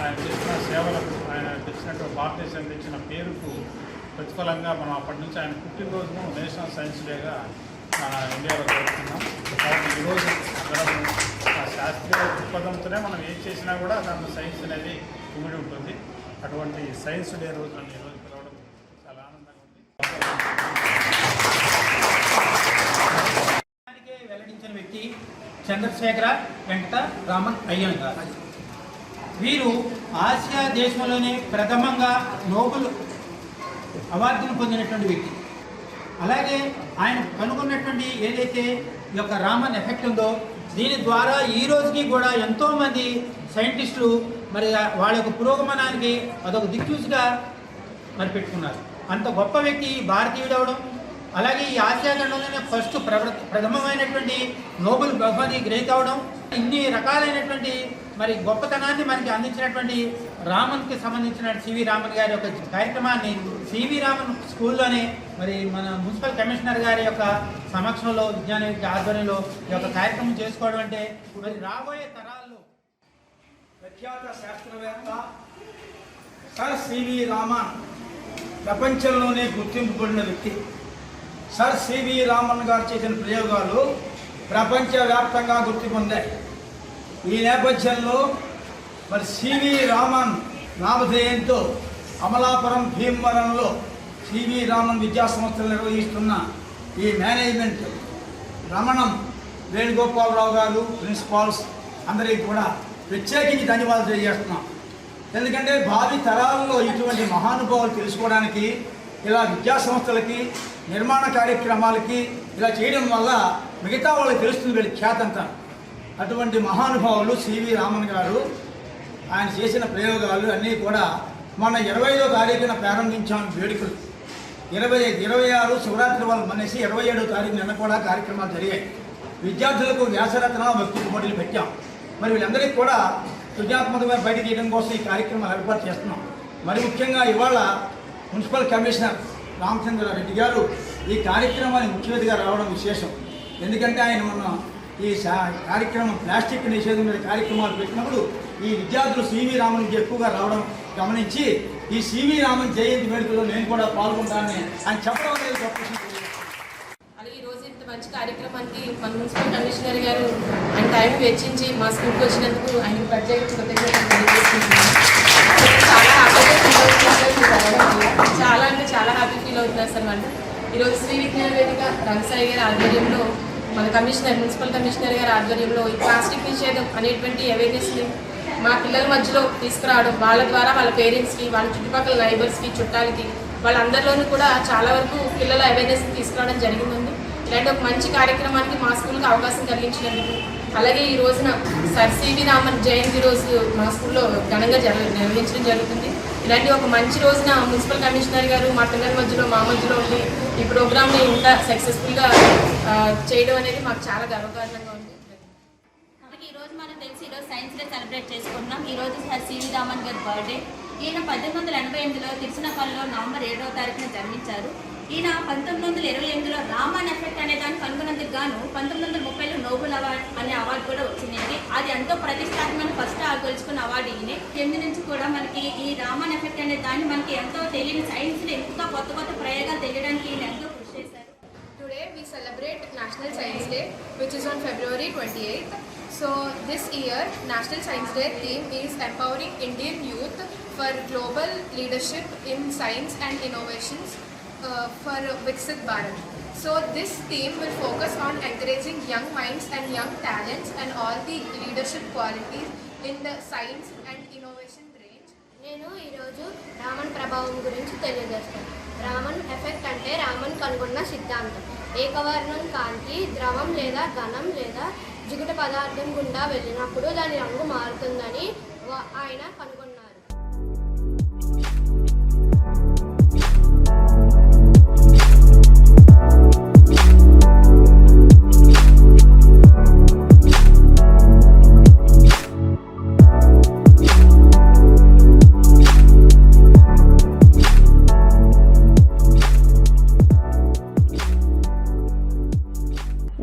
ఆయన చేసిన సేవలకు, ఆయన తెచ్చినటువంటి భారతదేశం తెచ్చిన పేరుకు ప్రతిఫలంగా మనం అప్పటి నుంచి ఆయన పుట్టినరోజును నేషనల్ సైన్స్ డేగా మన ఇండియాలో జరుపుతున్నాం. కాబట్టి ఈరోజు మనము ఆ శాస్త్రీయ దృక్పథంతోనే మనం ఏం చేసినా కూడా దాంట్లో సైన్స్ అనేది ఇమిడి ఉంటుంది. అటువంటి సైన్స్ డే రోజు నన్ను ఈరోజు పిలవడం చాలా ఆనందంగా ఉంది. వెల్లడించిన వ్యక్తి చంద్రశేఖర వెంకట రామన్ అయ్యంగార్. వీరు ఆసియా దేశంలోనే ప్రథమంగా నోబెల్ అవార్డును పొందినటువంటి వ్యక్తి. అలాగే ఆయన కనుగొన్నటువంటి ఏదైతే ఈ యొక్క రామన్ ఎఫెక్ట్ ఉందో దీని ద్వారా ఈ రోజుకి కూడా ఎంతోమంది సైంటిస్టులు మరి వాళ్ళ యొక్క పురోగమనానికి అదొక దిక్సూచిగా మరి పెట్టుకున్నారు. అంత గొప్ప వ్యక్తి భారతీయుడు అవడం, అలాగే ఈ ఆసియా ఖండంలోనే ఫస్ట్ ప్రథమమైనటువంటి నోబెల్ బహుమతి గ్రహీత అవడం, ఇన్ని రకాలైనటువంటి మరి గొప్పతనాన్ని మనకి అందించినటువంటి రామన్కి సంబంధించిన సివి రామన్ గారి యొక్క కార్యక్రమాన్ని సివి రామన్ స్కూల్లోనే మరి మన మున్సిపల్ కమిషనర్ గారి యొక్క సమక్షంలో విజ్ఞాన ఆధ్వర్యంలో ఈ యొక్క కార్యక్రమం చేసుకోవడం అంటే మరి రాబోయే తరాల్లో ప్రఖ్యాత శాస్త్రవేత్త సర్ సివి రామన్ ప్రపంచంలోనే గుర్తింపు పొందిన వ్యక్తి. సర్ సివి రామన్ గారు చేసిన ప్రయోగాలు ప్రపంచవ్యాప్తంగా గుర్తు పొందాయి. ఈ నేపథ్యంలో మరి సివి రామన్ నామధేయంతో అమలాపురం భీమవరంలో సివి రామన్ విద్యా సంస్థలు నిర్వహిస్తున్న ఈ మేనేజ్మెంట్ రమణం వేణుగోపాలరావు గారు, ప్రిన్సిపాల్స్ అందరికీ కూడా ప్రత్యేకించి ధన్యవాదాలు తెలియజేస్తున్నాం. ఎందుకంటే భావి తరాల్లో ఇటువంటి మహానుభావులు తెలుసుకోవడానికి ఇలా విద్యా సంస్థలకి, నిర్మాణ కార్యక్రమాలకి ఇలా చేయడం వల్ల మిగతా వాళ్ళకి తెలుస్తుంది వీళ్ళ ఖ్యాతంతా. అటువంటి మహానుభావులు సివి రామన్ గారు ఆయన చేసిన ప్రయోగాలు అన్నీ కూడా మొన్న 25వ తారీఖున ప్రారంభించాము వేడుకలు. 26 శివరాత్రి వాళ్ళు మనేసి 27వ తారీఖు నిన్న కూడా కార్యక్రమాలు జరిగాయి. విద్యార్థులకు వ్యాసరత్న వక్తృత్వ పోటీలు పెట్టాం. మరి వీళ్ళందరికీ కూడా సృజనాత్మకమైన బయట తీయడం కోసం ఈ కార్యక్రమాలు ఏర్పాటు చేస్తున్నాం. మరి ముఖ్యంగా ఇవాళ మున్సిపల్ కమిషనర్ రామచంద్రారెడ్డి గారు ఈ కార్యక్రమానికి ముఖ్య అతిథిగా రావడం విశేషం. ఎందుకంటే ఆయన మొన్న ఈ కార్యక్రమం ప్లాస్టిక్ నిషేధం మీద కార్యక్రమాలు పెట్టినప్పుడు ఈ విద్యార్థులు సివి రామన్కి ఎక్కువగా రావడం గమనించి ఈ సివి రామన్ జయంతి వేడుకలో నేను కూడా పాల్గొంటానని ఆయన చెప్పడం అనేది గొప్ప విషయం. అలాగే ఈరోజు ఇంత మంచి కార్యక్రమానికి మన మున్సిపల్ కమిషనర్ గారు ఆయన టైం వెచ్చించి మా స్కూల్కి వచ్చినందుకు ఆయనకు ప్రత్యేక కృతజ్ఞతలు తెలియజేస్తున్నాను. చాలా అంటే చాలా హ్యాపీ ఫీల్ అవుతున్నారు సార్ వాళ్ళు. ఈరోజు శ్రీ విజ్ఞాన వేదిక రంగసాయి గారి ఆధ్వర్యంలో మన మున్సిపల్ కమిషనర్ గారి ఆధ్వర్యంలో ఈ ప్లాస్టిక్ నిషేధం అనేటువంటి అవేర్నెస్ని మా పిల్లల మధ్యలో తీసుకురావడం, వాళ్ళ ద్వారా వాళ్ళ పేరెంట్స్కి, వాళ్ళ చుట్టుపక్కల నైబర్స్కి, చుట్టాలకి వాళ్ళందరిలోనూ కూడా చాలా వరకు పిల్లల అవేర్నెస్ తీసుకురావడం జరిగిందండి. ఇలాంటి ఒక మంచి కార్యక్రమానికి మా స్కూల్కి అవకాశం కలిగించినందుకు, అలాగే ఈ రోజున సర్ సివి రామన్ జయంతి రోజు మా స్కూల్లో ఘనంగా నిర్వహించడం జరుగుతుంది. ఇలాంటి ఒక మంచి రోజున మున్సిపల్ కమిషనర్ గారు మా పిల్లల మధ్యలో మా మధ్యలో ఉండి ఈ ప్రోగ్రామ్ని ఇంత సక్సెస్ఫుల్గా చేయడం అనేది మాకు చాలా గర్వకారణంగా ఉంది. ఈరోజు మనం తెలిసి ఈరోజు సైన్స్ డే సెలబ్రేట్ చేసుకుంటున్నాం. ఈరోజు సర్ సివి రామన్ గారి బర్త్డే. ఈయన 1888లో తిరుచినపల్లిలో నవంబర్ 7వ తారీఖున జన్మించారు. ఈయన 1928లో రామన్ ఎఫెక్ట్ అనే దాన్ని కనుగొన్నందుకు గాను 1930లో నోబెల్ అవార్డ్ అనే అవార్డు కూడా వచ్చింది. అది ఎంతో ప్రతిష్టాత్మకమైన ఫస్ట్ గెలుచుకున్న అవార్డు ఈయనే. కింద నుంచి కూడా మనకి ఈ రామన్ ఎఫెక్ట్ అనే దాన్ని మనకి ఎంతో తెలియని సైన్స్లో ఇంకా కొత్త కొత్త ప్రయోగాలు తెలియడానికి ఈయన ఎంతో కృషి చేశారు. Today we celebrate National Science Day, which is on February 28th. So this year National Science Day theme is empowering Indian youth for global leadership in science and innovations for Viksit Bharat. So this theme will focus on encouraging young minds and young talents and all the leadership qualities in the science and innovation range. నేను ఈరోజు రామన్ ప్రభావం గురించి తెలియజేస్తాను. రామన్ ఎఫెక్ట్ అంటే రామన్ కనుగొన్న సిద్ధాంతం. ఏకవర్ణం కాంతి ద్రవం లేదా ఘనం లేదా జిగుట పదార్థం గుండా వెళ్ళినప్పుడు దాని రంగు మారుతుందని ఆయన కనుగొన్నారు.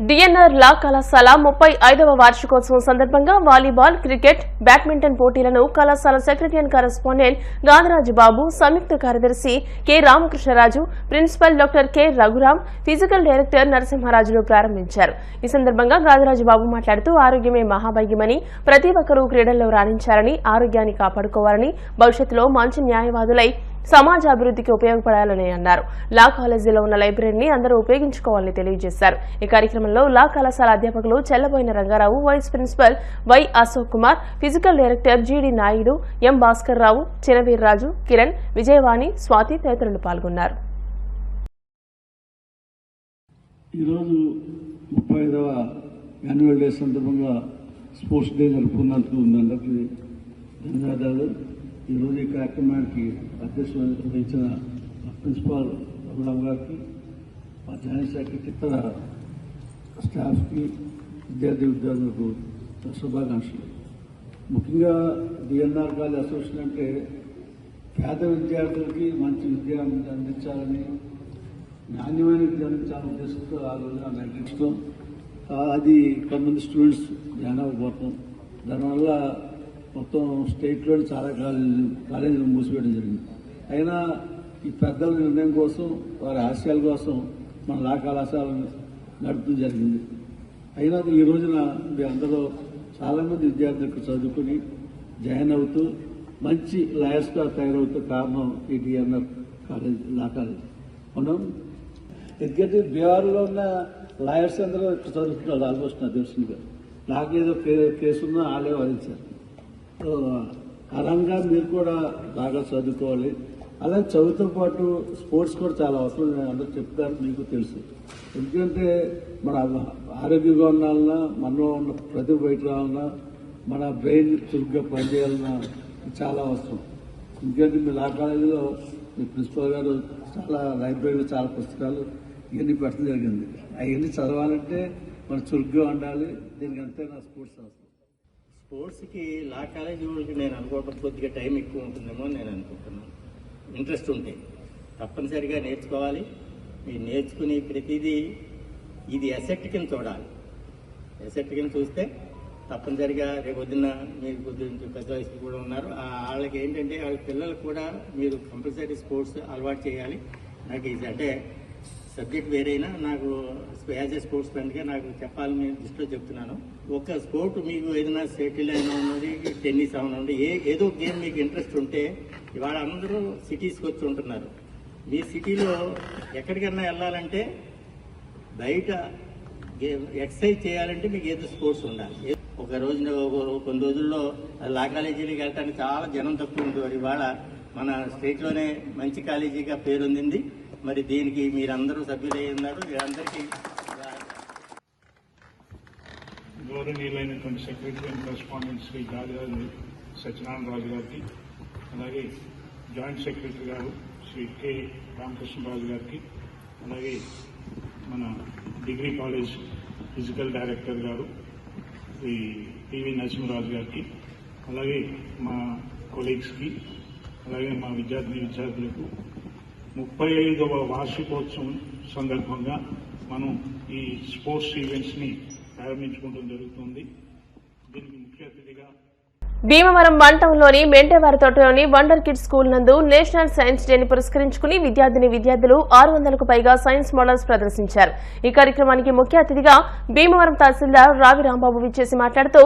డిఎన్ఆర్ లా కళాశాల 35వ వార్షికోత్సవం సందర్భంగా వాలీబాల్, క్రికెట్, బ్యాడ్మింటన్ పోటీలను కళాశాల సెక్రటరీ కరెస్పాండెంట్ గాదరాజు బాబు, సంయుక్త కార్యదర్శి K Ramakrishnaraju, principal doctor K Raghuram, physical director నరసింహరాజులు ప్రారంభించారు. ఈ సందర్భంగా గాదరాజు బాబు మాట్లాడుతూ ఆరోగ్యమే మహాభాగ్యమని, ప్రతి ఒక్కరూ క్రీడల్లో రాణించాలని, ఆరోగ్యాన్ని కాపాడుకోవాలని, భవిష్యత్తులో మంచి న్యాయవాదులై సమాజ అభివృద్ధికి ఉపయోగపడాలని అన్నారు. లా కాలేజీలో ఉన్న లైబ్రరీని అందరూ ఉపయోగించుకోవాలని తెలియజేశారు. ఈ కార్యక్రమంలో లా కళాశాల అధ్యాపకులు Chellaboina Rangarao, vice principal Y Ashok Kumar, physical director GD Naidu, M Bhaskar Rao, Chinaveerraju, Kiran, Vijayavani, Swathi తదితరులు పాల్గొన్నారు. ఈరోజు 35వ యాన్యువల్ డే సందర్భంగా స్పోర్ట్స్ డే జరుపుకున్నందుకు అందరికీ ధన్యవాదాలు. ఈరోజు ఈ కార్యక్రమానికి అధ్యక్షత వహించిన ప్రిన్సిపాల్ రఘురామ్ గారికి, మా జాయింట్ సెక్రటరీ, ఇతర స్టాఫ్కి, విద్యార్థులకు శుభాకాంక్షలు. ముఖ్యంగా డిఎన్ఆర్ కాలేజ్ అసోసియేషన్ అంటే పేద విద్యార్థులకి మంచి విద్య అందించాలని, నాణ్యమైన విద్య అందించాలని ఉద్దేశంతో ఆ రోజున నిర్ణయించడం, అది కొంతమంది స్టూడెంట్స్ జాయిన్ అవ్వకపోవటం, దానివల్ల మొత్తం స్టేట్లోని చాలా కాలేజీలు మూసివేయడం జరిగింది. అయినా ఈ పెద్దల నిర్ణయం కోసం, వారి ఆశయాల కోసం మన లా కళాశాలను నడపడం జరిగింది. అయినా ఈ రోజున మీ అందరూ చాలామంది విద్యార్థులకు చదువుకుని జాయిన్ అవుతూ మంచి లాయర్స్గా తయారవుతూ కారణం ఈ డిఎన్ఆర్ కాలేజ్, లా కాలేజ్. మనం ఎందుకంటే బీహార్లో ఉన్న లాయర్స్ అందరూ ఇక్కడ చదువుకుంటారు. ఆల్మోస్ట్ నాకు తెలుసుగా నాకేదో కేసున్నా వాళ్ళే వాదించారు. ఆ రంగా మీరు కూడా బాగా చదువుకోవాలి. అలాగే చదువుతో పాటు స్పోర్ట్స్ కూడా చాలా అవసరం, అందరూ చెప్తారు, మీకు తెలుసు. ఎందుకంటే మన ఆరోగ్యంగా ఉండాలన్నా, మనలో ఉన్న ప్రతిభ బయట రావాలన్నా, మన బ్రెయిన్ చురుగ్గా పనిచేయాలన్నా చాలా అవసరం. ఎందుకంటే మీ లా కాలేజీలో మీ ప్రిన్సిపల్ గారు చాలా లైబ్రరీలో చాలా పుస్తకాలు ఇవన్నీ పెట్టడం జరిగింది. అవన్నీ చదవాలంటే మనం చురుగ్గా ఉండాలి. దీనికి అంతేనా స్పోర్ట్స్ అవసరం. స్పోర్ట్స్కి లా కాలేజీ వాళ్ళకి నేను అనుకోవడం కొద్దిగా టైం ఎక్కువ ఉంటుందేమో నేను అనుకుంటున్నాను. ఇంట్రెస్ట్ ఉంటే తప్పనిసరిగా నేర్చుకోవాలి. మీరు నేర్చుకుని ప్రతిదీ ఇది అసెట్ కింద చూడాలి. అసెట్ కింద చూస్తే తప్పనిసరిగా రేపు పొద్దున్న మీరు కొద్దిగా పెద్ద వయసులు కూడా ఉన్నారు, వాళ్ళకి ఏంటంటే వాళ్ళ పిల్లలకు కూడా మీరు కంపల్సరీ స్పోర్ట్స్ అలవాటు చేయాలి. నాకు ఇది అంటే సబ్జెక్ట్ వేరైనా నాకు యాజ్ ఏ స్పోర్ట్స్ ఫ్రెండ్గా నాకు చెప్పాలని దృష్టిలో చెప్తున్నాను. ఒక స్పోర్ట్ మీకు ఏదైనా సెటిల్ అయినా ఉన్నది, టెన్నిస్ అవునండి, ఏదో గేమ్ మీకు ఇంట్రెస్ట్ ఉంటే, ఇవాళ అందరూ సిటీస్కి వచ్చి ఉంటున్నారు. మీ సిటీలో ఎక్కడికన్నా వెళ్ళాలంటే బయట ఎక్సర్సైజ్ చేయాలంటే మీకు ఏదో స్పోర్ట్స్ ఉండాలి. ఒక రోజున కొన్ని రోజుల్లో లా కాలేజీలకు వెళ్ళడానికి చాలా జనం తక్కువ ఉండేవారు. ఇవాళ మన స్టేట్లోనే మంచి కాలేజీగా పేరొందింది. మరి దీనికి మీరందరూ సభ్యులై ఉన్నారు. మీరందరికీ గౌరవనీయులైనటువంటి secretary and correspondent Shri Gadiraju Satyanarayana Raju గారికి, అలాగే జాయింట్ సెక్రటరీ గారు శ్రీ కె రామకృష్ణరాజు గారికి, అలాగే మన డిగ్రీ కాలేజ్ ఫిజికల్ డైరెక్టర్ గారు శ్రీ పివి నరసింహరాజు గారికి, అలాగే మా కొలీగ్స్కి, అలాగే మా విద్యార్థులకు 35వ వార్షికోత్సవం సందర్భంగా మనం ఈ స్పోర్ట్స్ ఈవెంట్స్ని ప్రారంభించుకోవడం జరుగుతుంది. దీనికి ముఖ్య అతిథిగా భీమవరం మంటంలోని మెంటేవారి తోటలోని వండర్ కిడ్స్ స్కూల్ నందు నేషనల్ సైన్స్ డేని పురస్కరించుకుని విద్యార్థులు 600కు పైగా సైన్స్ మోడల్స్ ప్రదర్శించారు. ఈ కార్యక్రమానికి ముఖ్య అతిథిగా భీమవరం తహసీల్దార్ రావి రాంబాబు విచ్చేసి మాట్లాడుతూ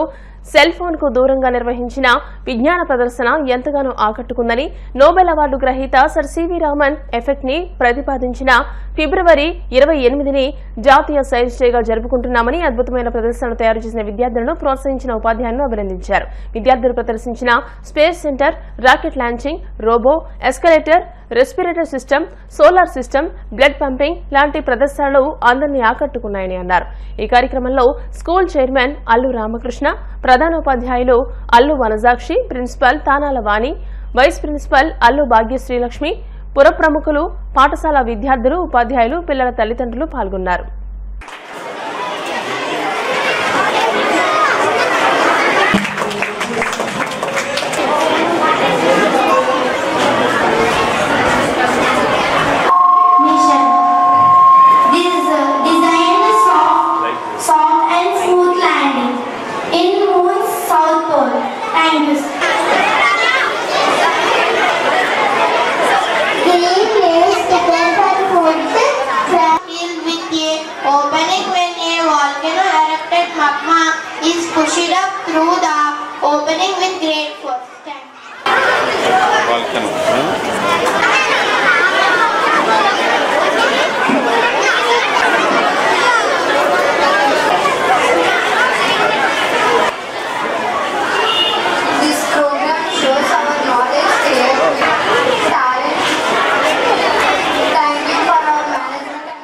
సెల్ ఫోన్ కు దూరంగా నిర్వహించిన విజ్ఞాన ప్రదర్శన ఎంతగానో ఆకట్టుకుందని, నోబెల్ అవార్డు గ్రహీత సర్ సివి రామన్ ఎఫెక్ట్ ని ప్రతిపాదించిన ఫిబ్రవరి 28ని జాతీయ సైన్స్ డేగా జరుపుకుంటున్నామని, అద్భుతమైన ప్రదర్శనలు తయారు చేసిన విద్యార్థులను ప్రోత్సహించిన ఉపాధ్యాయులను అభినందించారు. విద్యార్థులు ప్రదర్శించిన space centre, rocket launching, robo, escalator, respirator system, solar system, blood pumping లాంటి ప్రదర్శనలు అందరినీ ఆకట్టుకున్నాయని అన్నారు. ఈ కార్యక్రమంలో స్కూల్ చైర్మన్ అల్లు రామకృష్ణ, ప్రధానోపాధ్యాయులు అల్లు వనజాక్షి, ప్రిన్సిపల్ తానాల వాణి, వైస్ ప్రిన్సిపల్ అల్లు భాగ్యశ్రీలక్ష్మి, పుర ప్రముఖులు, పాఠశాల విద్యార్థులు, ఉపాధ్యాయులు, పిల్లల తల్లిదండ్రులు పాల్గొన్నారు. Opening when a volcano erupted, magma is pushed up through the opening with great force. This program shows our knowledge, creativity, talent. Thank you for our management.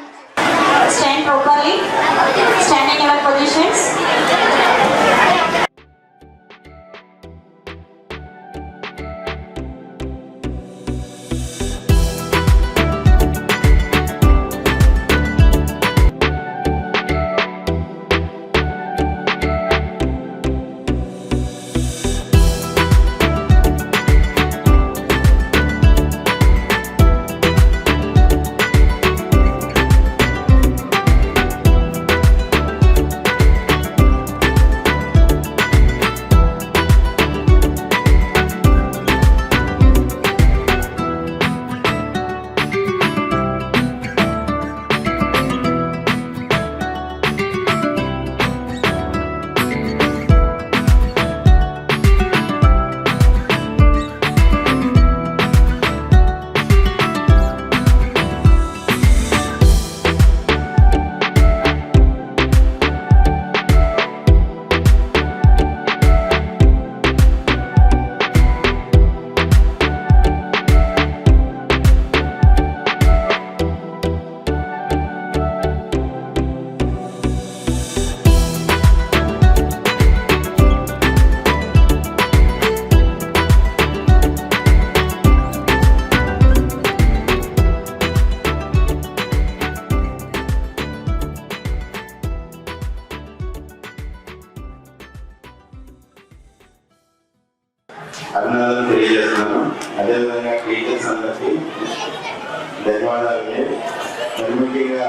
Stand properly. Stand in your positions. అభినందనలు తెలియజేస్తున్నాను. అదేవిధంగా టీచర్స్ అందరికీ ధన్యవాదాలు. మరి ముఖ్యంగా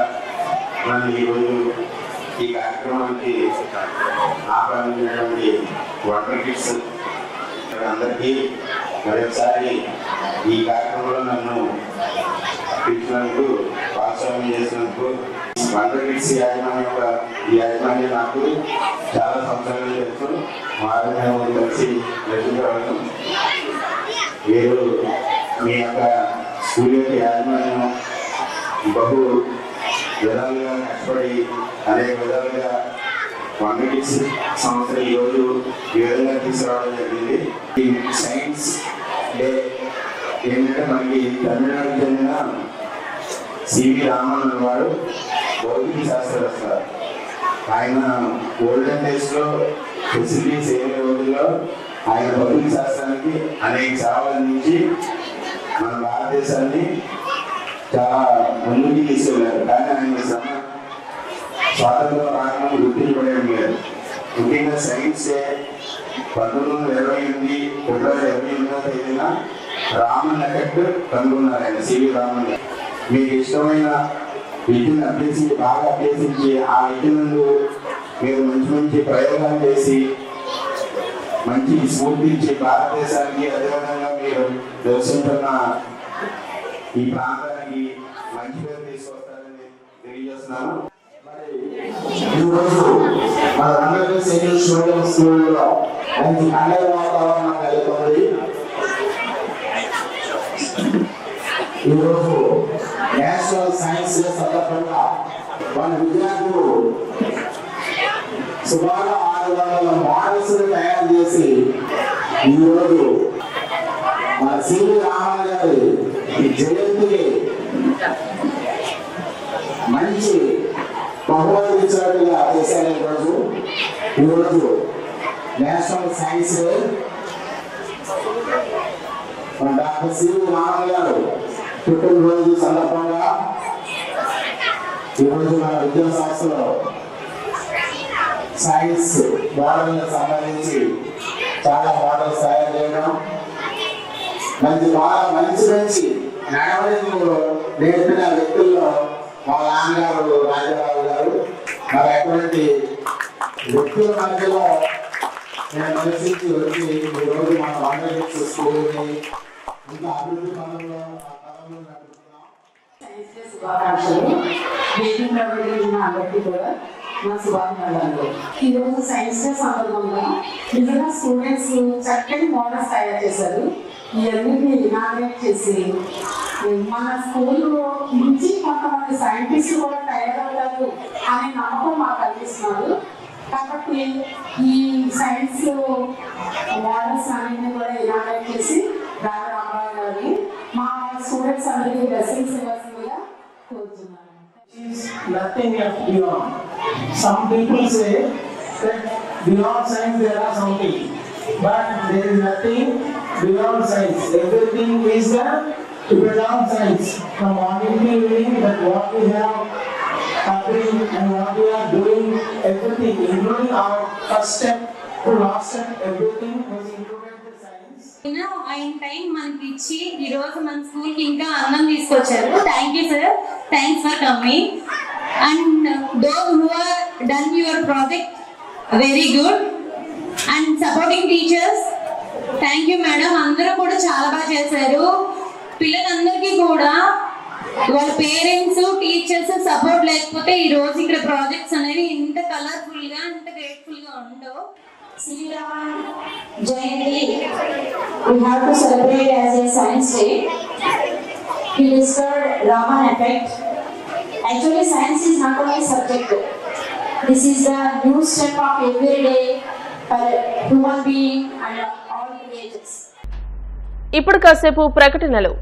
మనం ఈరోజు ఈ కార్యక్రమానికి ఆహ్వానించినటువంటి వండర్ కిడ్స్ అందరికీ మరొకసారి ఈ కార్యక్రమంలో నన్ను పిలిచినందుకు, భాగస్వామ్యం చేసినందుకు, వండర్ కిడ్స్ యాజమాన్యం నాకు చాలా సంవత్సరాలు తెలుసు. వారు మేము కలిసి నడుచుకోవడం. మీరు మీ యొక్క స్కూల్ యొక్క యాజమాన్యం బహు విధాలుగా కష్టపడి అనేక విధాలుగా వండర్ కిడ్స్ సంవత్సరం ఈరోజు ఈ విధంగా తీసుకురావడం జరిగింది. ఈ సైన్స్ డే ఏంటంటే మనకి తమిళనాడుకు చెందిన సివి రామన్ వారు భౌతిక శాస్త్రవేత్త. ఆయన ఓల్డెన్ డేస్లో ఫెసిలిటీస్ ఏ రోజుల్లో ఆయన భౌతిక శాస్త్రానికి అనేక సేవలు అందించి మన భారతదేశాన్ని చాలా ముందుకు తీసుకెళ్లారు. కానీ ఆయన స్వాతంత్రం రాకముందు గుర్తించబడేది లేదు. ముఖ్యంగా సైన్స్ డే 1928 ఫిబ్రవరి 28వ తేదీన రామన్ ఎఫెక్ట్ కనుగొన్నారు ఆయన, సివి రామన్. మీకు ఇష్టమైన విద్యను అభ్యసించి బాగా అభ్యసించి ఆ విద్యను మీరు మంచి మంచి ప్రయోగాలు చేసి మంచి స్ఫూర్తి ఇచ్చి భారతదేశానికి అదేవిధంగా మీరు దర్శించున్న ఈ ప్రాంతానికి మంచి పేరు తీసుకొస్తారని తెలియజేస్తున్నాను. ఈరోజు మన రంగ సీనియర్ స్టూడెంట్ స్కూల్లో మంచి పండుగ వాతావరణం నెలకొంది. ఈరోజు నేషనల్ సైన్స్ డే సందర్భంగా మన విద్యార్థులు సుమారు 600 మోడల్స్ తయారు చేసి ఈరోజు మన సివి రామన్ గారి జయంతికి మంచి బహుమతించినట్టుగా చేశారు. ఈరోజు national science day. Doctor CV Raman గారు పుట్టినరోజు సందర్భంగా ఈరోజు మన విద్యాశాస్త్రంలో సైన్స్ మోడల్కి సంబంధించి చాలా మోడల్స్ తయారు చేయడం, మంచి మంచి నడవడికలు నేర్పిన వ్యక్తుల్లో మా నాన్నగారు రాజారావు గారు. మరి అటువంటి వ్యక్తుల మధ్యలో నేను నివసించి వచ్చి ఈరోజు మన వండర్స్ స్కూల్ని ఇంకా అభివృద్ధి పనుల్లో నడుపుతున్నాం. శుభాకాంక్షలు. అందరికీ కూడా నా శుభాకాంక్షలు. ఈరోజు సైన్స్ డే సందర్భంగా నిజంగా స్టూడెంట్స్ చక్కని మోడల్స్ తయారు చేశారు. ఇవన్నిటిని ఇనాగ్రేట్ చేసి మన స్కూల్ నుంచి కొంతమంది సైంటిస్టులు కూడా తయారవుతారు అనే నమ్మకం మాకు కలిగిస్తున్నారు. కాబట్టి ఈ సైన్స్ మోడల్స్ అన్నింటినీ కూడా ఇనాగ్రేట్ చేసి రామరావు గారిని మా స్టూడెంట్స్ అందరికీ బ్లెస్సింగ్స్ ఇవ్వాల్సిందిగా కోరుతున్నాను. Nothing beyond. Some people say that beyond science there are something, but there is nothing beyond science. Everything is depend on science. From morning to evening, that what we have happening and what we are doing, everything, including our first step to last step, everything was included in science. ఆయన టైం మనకి ఇచ్చి ఈ రోజు మన స్కూల్ కి ఇంకా అందం తీసుకొచ్చారు. Thank you sir, thanks for coming. And those who are done your project very good. And supporting teachers, thank you madam. అందరూ కూడా చాలా బాగా చేశారు. పిల్లలందరికీ కూడా వాళ్ళ పేరెంట్స్ టీచర్స్ సపోర్ట్ లేకపోతే ఈ రోజు ఇక్కడ ప్రాజెక్ట్స్ అనేవి ఇంత కలర్ఫుల్ గా ఇంత గ్రేట్ఫుల్ గా ఉండవు. Sivi Raman Jayanti, we have to celebrate as a science day. He discovered Raman effect. Actually, science is not only subject. This is the new step of every day for human being and all ages. ఇప్పుడు కాసేపు ప్రకటనలు.